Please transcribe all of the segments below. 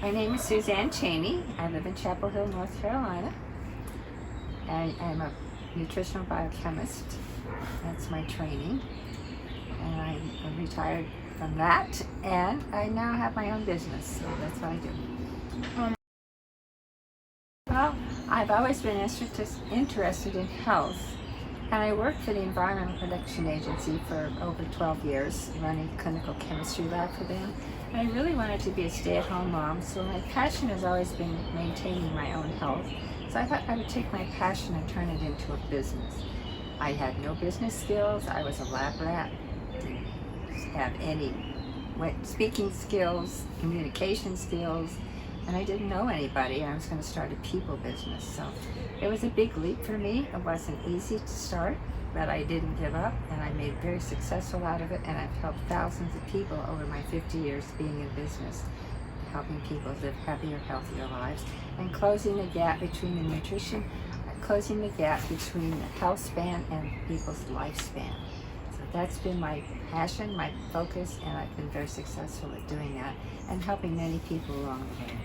My name is Suzanne Chaney. I live in Chapel Hill, North Carolina. I'm a nutritional biochemist. That's my training. And I'm retired from that, and I now have my own business, so that's what I do. Well, I've always been interested in health, and I worked for the Environmental Protection Agency for over 12 years, running a clinical chemistry lab for them. And I really wanted to be a stay-at-home mom, so my passion has always been maintaining my own health. So I thought I would take my passion and turn it into a business. I had no business skills. I was a lab rat. Didn't have any speaking skills, communication skills, and I didn't know anybody. I was going to start a people business. So it was a big leap for me. It wasn't easy to start, but I didn't give up, and I made very successful out of it, and I've helped thousands of people over my 50 years being in business, helping people live happier, healthier lives, and closing the gap between the nutrition, closing the gap between the health span and people's lifespan. So that's been my passion, my focus, and I've been very successful at doing that and helping many people along the way.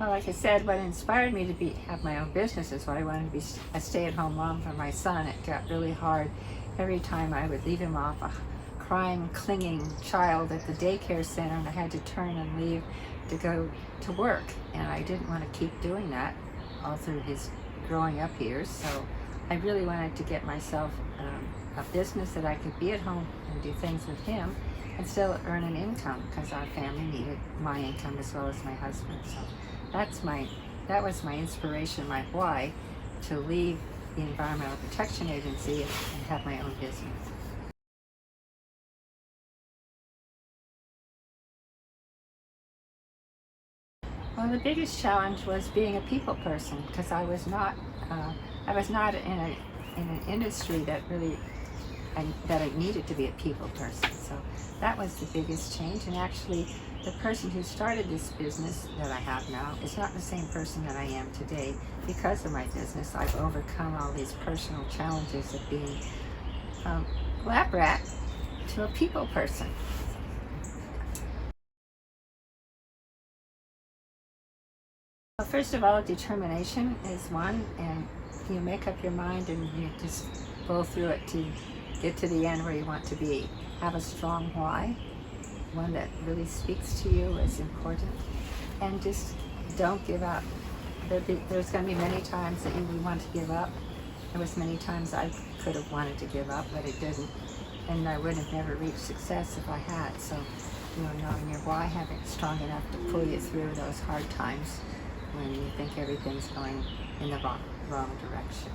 Well, like I said, what inspired me to have my own business is what I wanted to be a stay-at-home mom for my son. It got really hard every time I would leave him off, a crying, clinging child at the daycare center, and I had to turn and leave to go to work. And I didn't want to keep doing that all through his growing up years. So I really wanted to get myself a business that I could be at home and do things with him and still earn an income, because our family needed my income as well as my husband. So that was my inspiration, my why, to leave the Environmental Protection Agency and have my own business. Well, the biggest challenge was being a people person, because I was not in an industry that really that I needed to be a people person. So that was the biggest change. And actually, the person who started this business that I have now is not the same person that I am today. Because of my business, I've overcome all these personal challenges of being a lab rat to a people person. Well, first of all, determination is one, and you make up your mind and you just go through it to get to the end where you want to be. Have a strong why, one that really speaks to you is important, and just don't give up. There's going to be many times that you would want to give up. There was many times I could have wanted to give up, but it didn't, and I would have never reached success if I had. So, knowing your why, having it strong enough to pull you through those hard times when you think everything's going in the wrong direction.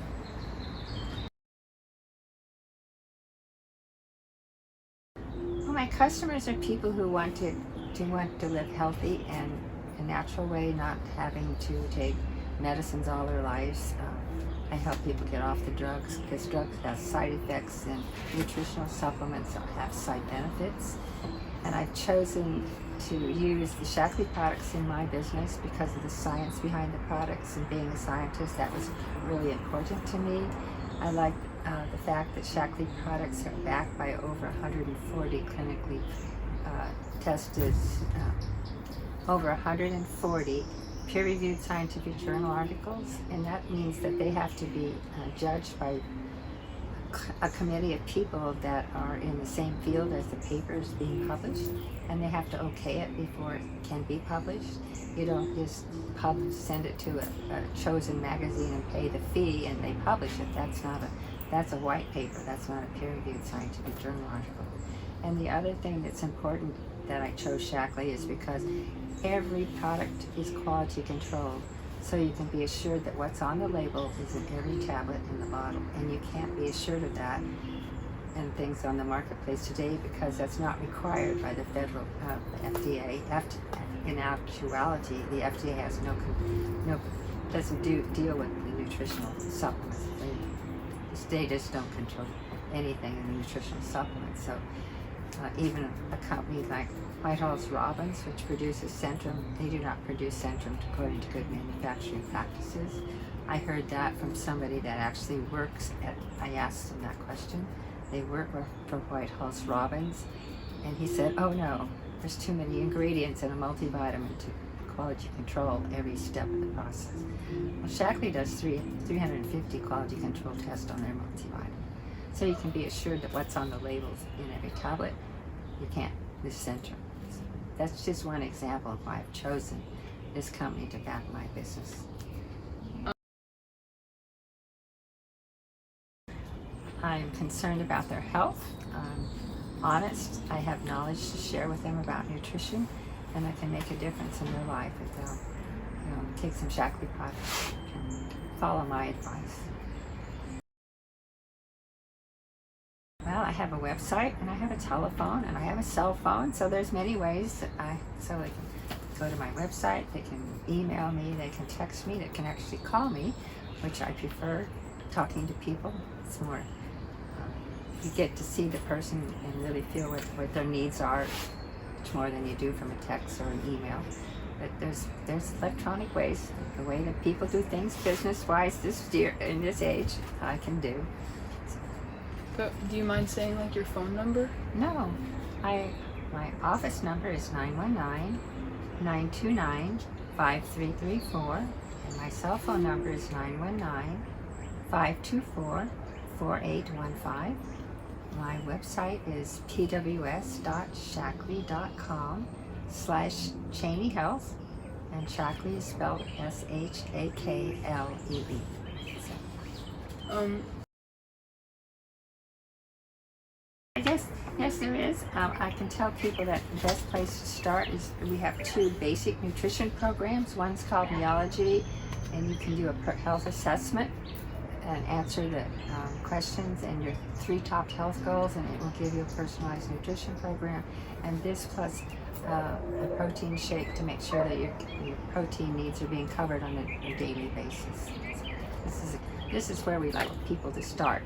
Well, my customers are people who want to live healthy and a natural way, not having to take medicines all their lives. I help people get off the drugs, because drugs have side effects and nutritional supplements have side benefits. And I've chosen to use the Shaklee products in my business because of the science behind the products, and being a scientist, that was really important to me. I like the fact that Shaklee products are backed by over 140 clinically tested, over 140 peer-reviewed scientific journal articles, and that means that they have to be judged by a committee of people that are in the same field as the papers being published, and they have to okay it before it can be published. You don't just send it to a chosen magazine and pay the fee and they publish it. That's a white paper. That's not a peer-reviewed scientific journal article. And the other thing that's important that I chose Shaklee is because every product is quality controlled. So you can be assured that what's on the label is in every tablet in the bottle, and you can't be assured of that in things on the marketplace today, because that's not required by the federal FDA. In actuality, the FDA has doesn't deal with the nutritional supplements. They just don't control anything in the nutritional supplements. So even a company like Whitehall's Robbins, which produces Centrum, they do not produce Centrum according to good manufacturing practices. I heard that from somebody that actually works I asked them that question. They work for Whitehall's Robbins, and he said, oh no, there's too many ingredients in a multivitamin to quality control every step of the process. Well, Shaklee does 350 quality control tests on their multivitamin. So you can be assured that what's on the labels in every tablet, you can't miscenter. So that's just one example of why I've chosen this company to back my business. I'm concerned about their health. I'm honest. I have knowledge to share with them about nutrition, and I can make a difference in their life if they'll take some Shaklee products and follow my advice. Well, I have a website, and I have a telephone, and I have a cell phone, so there's many ways that so they can go to my website, they can email me, they can text me, they can actually call me, which I prefer talking to people. It's more, you get to see the person and really feel what their needs are much more than you do from a text or an email. But there's electronic ways, the way that people do things business-wise in this age, I can do. But do you mind saying like your phone number? No, my office number is 919-929-5334, and my cell phone number is 919-524-4815. My website is pws.shaklee.com/Chaney Health, and Shaklee is spelled S-H-A-K-L-E-E. Yes, there is. I can tell people that the best place to start is we have 2 basic nutrition programs. One's called Meology, and you can do a health assessment and answer the questions and your 3 top health goals, and it will give you a personalized nutrition program. And this plus a protein shake to make sure that your protein needs are being covered on a daily basis. This is where we like people to start.